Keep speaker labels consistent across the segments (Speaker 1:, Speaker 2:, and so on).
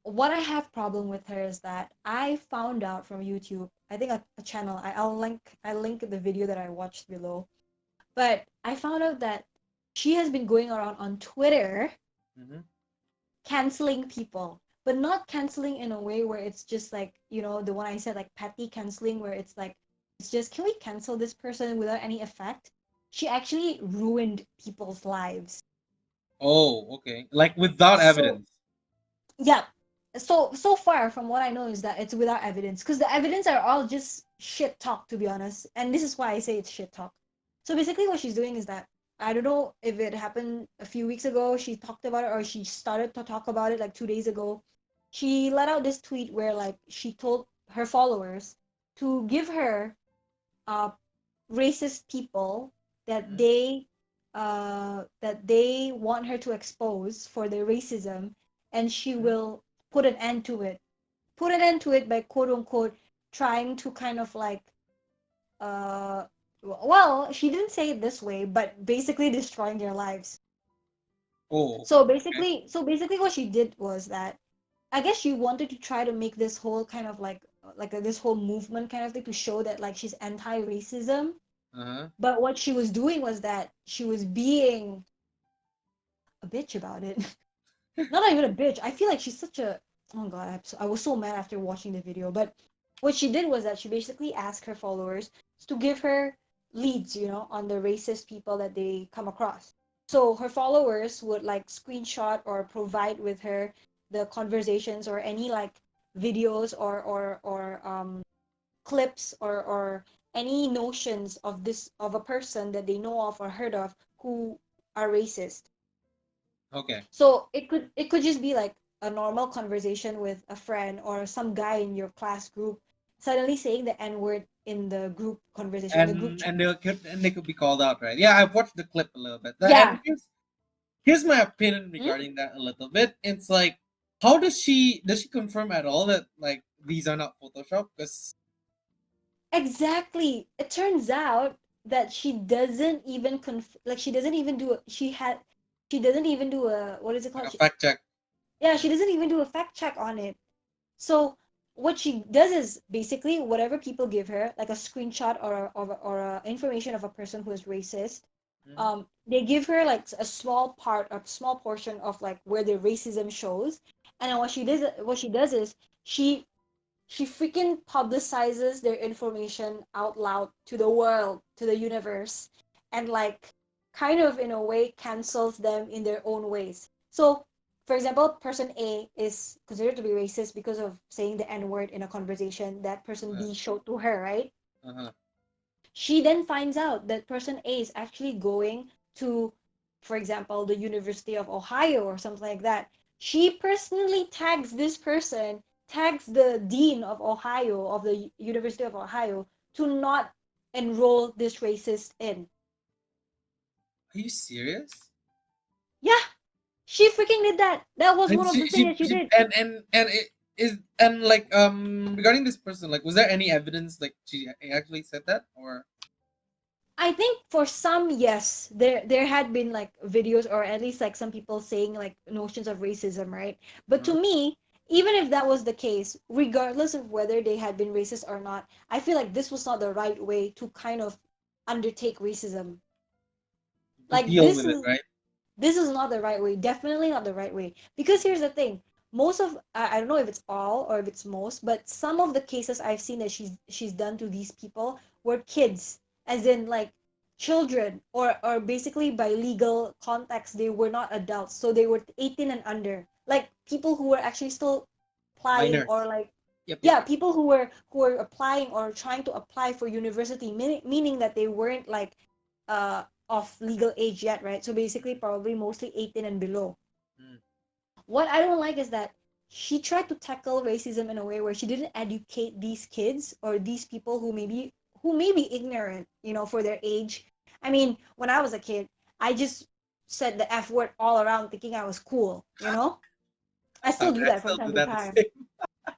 Speaker 1: What I have problem with her is that I found out from YouTube. I think a channel. I link the video that I watched below. But I found out that she has been going around on Twitter
Speaker 2: Mm-hmm.
Speaker 1: canceling people, but not canceling in a way where it's just like, the one I said, like petty canceling, where it's like, it's just, can we cancel this person without any effect? She actually ruined people's lives.
Speaker 2: Oh, okay. Like without
Speaker 1: So,
Speaker 2: evidence.
Speaker 1: yeah. So far from what I know is that it's without evidence, because the evidence are all just shit talk, to be honest. And this is why I say it's shit talk. So basically what she's doing is that, I don't know if it happened a few weeks ago, she talked about it, or she started to talk about it like 2 days ago. She let out this tweet where like she told her followers to give her uh racist people that
Speaker 2: Mm-hmm.
Speaker 1: they want her to expose for their racism, and she
Speaker 2: Mm-hmm.
Speaker 1: will put an end to it by quote unquote trying to kind of like, uh well, she didn't say it this way, but basically destroying their lives.
Speaker 2: Oh,
Speaker 1: so
Speaker 2: okay.
Speaker 1: basically so basically what she did was that, I guess she wanted to try to make this whole kind of like this whole movement kind of thing to show that like she's anti-racism.
Speaker 2: Uh-huh.
Speaker 1: But what she was doing was that she was being a bitch about it. Not even a bitch. I feel like she's such a, oh god, I was so mad after watching the video. But what she did was that she basically asked her followers to give her leads, on the racist people that they come across. So her followers would like screenshot or provide with her the conversations or any like videos or clips or any notions of a person that they know of or heard of who are racist.
Speaker 2: Okay.
Speaker 1: So it could just be like a normal conversation with a friend or some guy in your class group suddenly saying the N word in the group conversation, in the group chat.
Speaker 2: And they could be called out, right? Yeah, I've watched the clip a little bit. And
Speaker 1: Yeah.
Speaker 2: here's my opinion
Speaker 1: Hmm?
Speaker 2: regarding that a little bit. It's like, how does she confirm at all that like these are not Photoshop? Because
Speaker 1: Exactly. It turns out that she doesn't even like she doesn't even do a, she doesn't even do a, what is it
Speaker 2: like
Speaker 1: called?
Speaker 2: a fact check.
Speaker 1: Yeah, she
Speaker 2: Yeah.
Speaker 1: doesn't even do a fact check on it. So what she does is basically whatever people give her, like a screenshot or a information of a person who is racist,
Speaker 2: Mm-hmm.
Speaker 1: they give her like a small portion of like where the racism shows, and then what she does is she she freaking publicizes their information out loud to the world, to the universe, and like kind of in a way cancels them in their own ways. So, for example, person A is considered to be racist because of saying the N word in a conversation that person
Speaker 2: Uh-huh.
Speaker 1: B showed to her, right?
Speaker 2: Uh-huh.
Speaker 1: She then finds out that person A is actually going to, for example, the University of Ohio or something like that. She personally tags this person, tags the dean of Ohio, of the University of Ohio, to not enroll this racist in.
Speaker 2: Are you serious?
Speaker 1: Yeah, she freaking did that. That was
Speaker 2: And
Speaker 1: one of the things that she did.
Speaker 2: and it is and like regarding this person, like was there any evidence like she actually said that or
Speaker 1: I think for some, yes, there had been like videos or at least like some people saying like notions of racism, right? But to
Speaker 2: uh,
Speaker 1: me, even if that was the case, regardless of whether they had been racist or not, I feel like this was not the right way to kind of undertake racism.
Speaker 2: to
Speaker 1: Like
Speaker 2: deal
Speaker 1: this
Speaker 2: with it,
Speaker 1: is
Speaker 2: right?
Speaker 1: this is not the right way. Definitely not the right way. Because here's the thing. Most of I don't know if it's all or if it's most, but some of the cases I've seen that she's done to these people were kids, as in like children, or basically by legal context they were not adults, so they were 18 and under. Like people who were actually still applying, or
Speaker 2: Minors.
Speaker 1: like,
Speaker 2: Yep, yep,
Speaker 1: yeah,
Speaker 2: yep.
Speaker 1: people who were applying or trying to apply for university, meaning that they weren't like of legal age yet, right? So basically, probably mostly 18 and below.
Speaker 2: Mm.
Speaker 1: What I don't like is that she tried to tackle racism in a way where she didn't educate these kids or these people who may be ignorant, for their age. I mean, when I was a kid, I just said the F word all around thinking I was cool. I
Speaker 2: I
Speaker 1: still do that from
Speaker 2: still
Speaker 1: time
Speaker 2: do
Speaker 1: to
Speaker 2: that the
Speaker 1: time.
Speaker 2: same.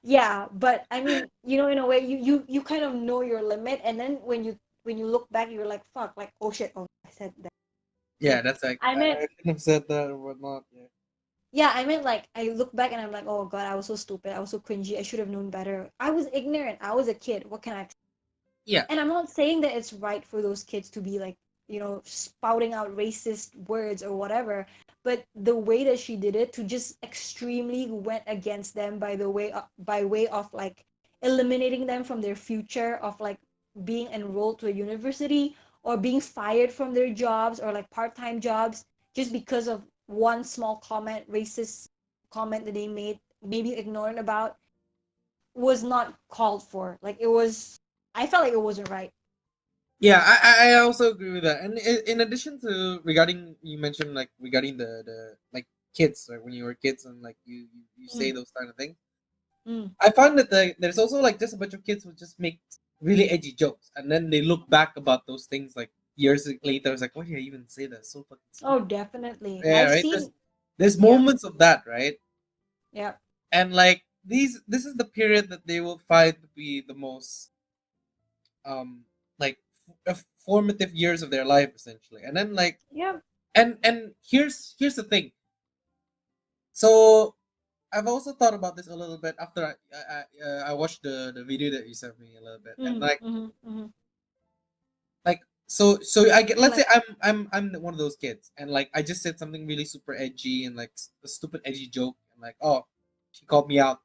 Speaker 1: Yeah, but I mean, in a way, you kind of know your limit, and then when you look back, you're like, fuck, like, oh shit, oh, I said that.
Speaker 2: Yeah, that's like
Speaker 1: I meant
Speaker 2: I shouldn't have said that or whatnot. Yeah.
Speaker 1: Yeah, I meant like I look back and I'm like, oh god, I was so stupid. I was so cringy. I should have known better. I was ignorant. I was a kid. What can I?
Speaker 2: Yeah,
Speaker 1: And I'm not saying that it's right for those kids to be like, spouting out racist words or whatever, but the way that she did it to just extremely went against them by way of like eliminating them from their future of like being enrolled to a university or being fired from their jobs or like part-time jobs just because of one small comment, racist comment that they made, maybe ignorant about, was not called for. Like it was, I felt like it wasn't right.
Speaker 2: yeah, I also agree with that. And in addition to regarding you mentioned like regarding the like kids, like when you were kids and like you say
Speaker 1: Mm,
Speaker 2: those kind of things.
Speaker 1: mm.
Speaker 2: I find that there's also like just a bunch of kids who just make really edgy jokes, and then they look back about those things like years later. It's like, why did I even say that? So fucking
Speaker 1: Oh,
Speaker 2: stupid.
Speaker 1: definitely.
Speaker 2: Yeah,
Speaker 1: I've
Speaker 2: right.
Speaker 1: seen.
Speaker 2: There's
Speaker 1: Yeah,
Speaker 2: moments of that, right?
Speaker 1: yeah,
Speaker 2: And like this is the period that they will find to be the most um like formative years of their life essentially. And then like
Speaker 1: yeah.
Speaker 2: and here's the thing. So I've also thought about this a little bit after I watched the video that you sent me a little bit, and
Speaker 1: Mm,
Speaker 2: like
Speaker 1: mm-hmm, mm-hmm.
Speaker 2: so I get,
Speaker 1: And
Speaker 2: let's say
Speaker 1: like,
Speaker 2: I'm one of those kids, and like I just said something really super edgy and like a stupid edgy joke, and like, oh, she called me out,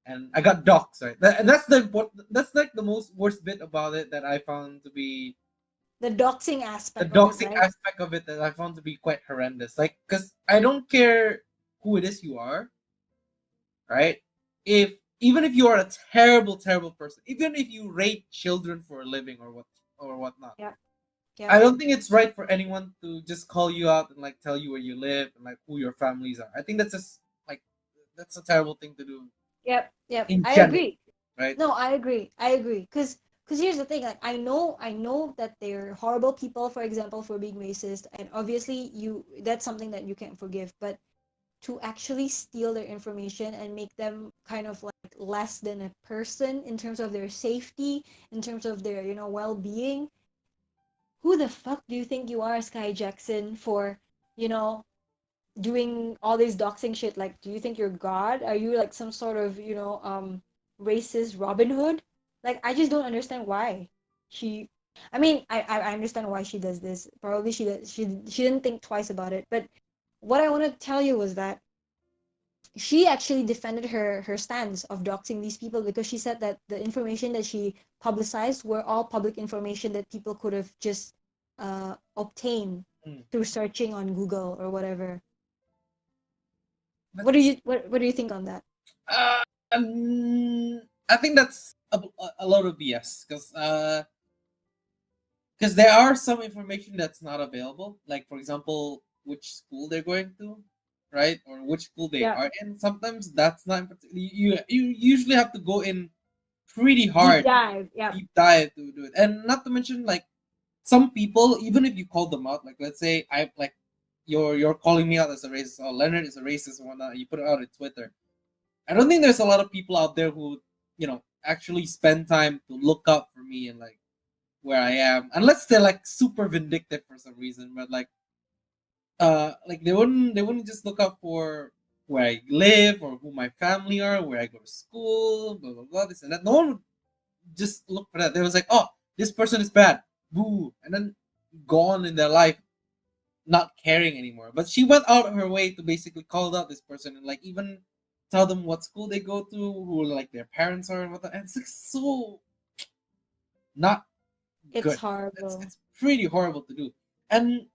Speaker 2: and I got doxxed, right? And that's the what that's like the most worst bit about it that I found to be
Speaker 1: the doxing
Speaker 2: the
Speaker 1: aspect of it,
Speaker 2: doxing
Speaker 1: right?
Speaker 2: aspect of it that I found to be quite horrendous. Like, because I don't care who it is you are, right? If even if you are a terrible, terrible person, even if you rape children for a living or whatnot,
Speaker 1: Yeah, yeah,
Speaker 2: I don't think it's right for anyone to just call you out and like tell you where you live and like who your families are. I think that's just like that's a terrible thing to do
Speaker 1: yep, yep.
Speaker 2: in
Speaker 1: I
Speaker 2: general,
Speaker 1: agree.
Speaker 2: right?
Speaker 1: No, I agree. I agree. Cause here's the thing. Like, I know that they're horrible people, for example, for being racist, and obviously that's something that you can't forgive. But to actually steal their information and make them kind of like less than a person in terms of their safety, in terms of their, well-being. Who the fuck do you think you are, Sky Jackson, for, you know, doing all this doxing shit? Like, do you think you're God? Are you like some sort of, racist Robin Hood? Like, I just don't understand why she. I mean, I understand why she does this. Probably she didn't think twice about it. But what I want to tell you was that she actually defended her stance of doxing these people because she said that the information that she publicized were all public information that people could have just obtained
Speaker 2: Mm.
Speaker 1: through searching on Google or whatever.
Speaker 2: But
Speaker 1: What do you think on that?
Speaker 2: I think that's a lot of BS because there are some information that's not available, like for example which school they're going to, right, or which school they
Speaker 1: Yeah,
Speaker 2: are in. Sometimes that's not you usually have to go in pretty
Speaker 1: deep
Speaker 2: hard,
Speaker 1: dive. Yeah,
Speaker 2: deep dive to do it. And not to mention like some people, even if you call them out, like let's say I like you're calling me out as a racist, or Leonard is a racist and whatnot, you put it out on Twitter. I don't think there's a lot of people out there who actually spend time to look up for me and like where I am, unless they're like super vindictive for some reason. But like they wouldn't just look up for where I live or who my family are, where I go to school, blah blah blah, this and that. No one would just look for that. They was like, oh, this person is bad, boo, and then gone in their life, not caring anymore. But she went out of her way to basically call out this person and like even tell them what school they go to, who like their parents are and whatnot. And it's like so not
Speaker 1: it's
Speaker 2: good. It's
Speaker 1: horrible.
Speaker 2: it's pretty horrible to do. And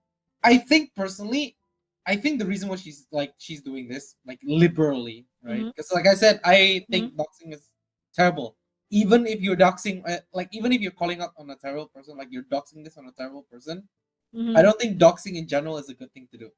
Speaker 2: I think personally, I think the reason why she's doing this like liberally, right?
Speaker 1: Mm-hmm,
Speaker 2: Because like I said, I
Speaker 1: mm-hmm,
Speaker 2: think boxing is terrible. Even if you're doxing, like even if you're calling out on a terrible person, like you're doxing this on a terrible person, I
Speaker 1: mm-hmm.
Speaker 2: don't think doxing in general is a good thing to do.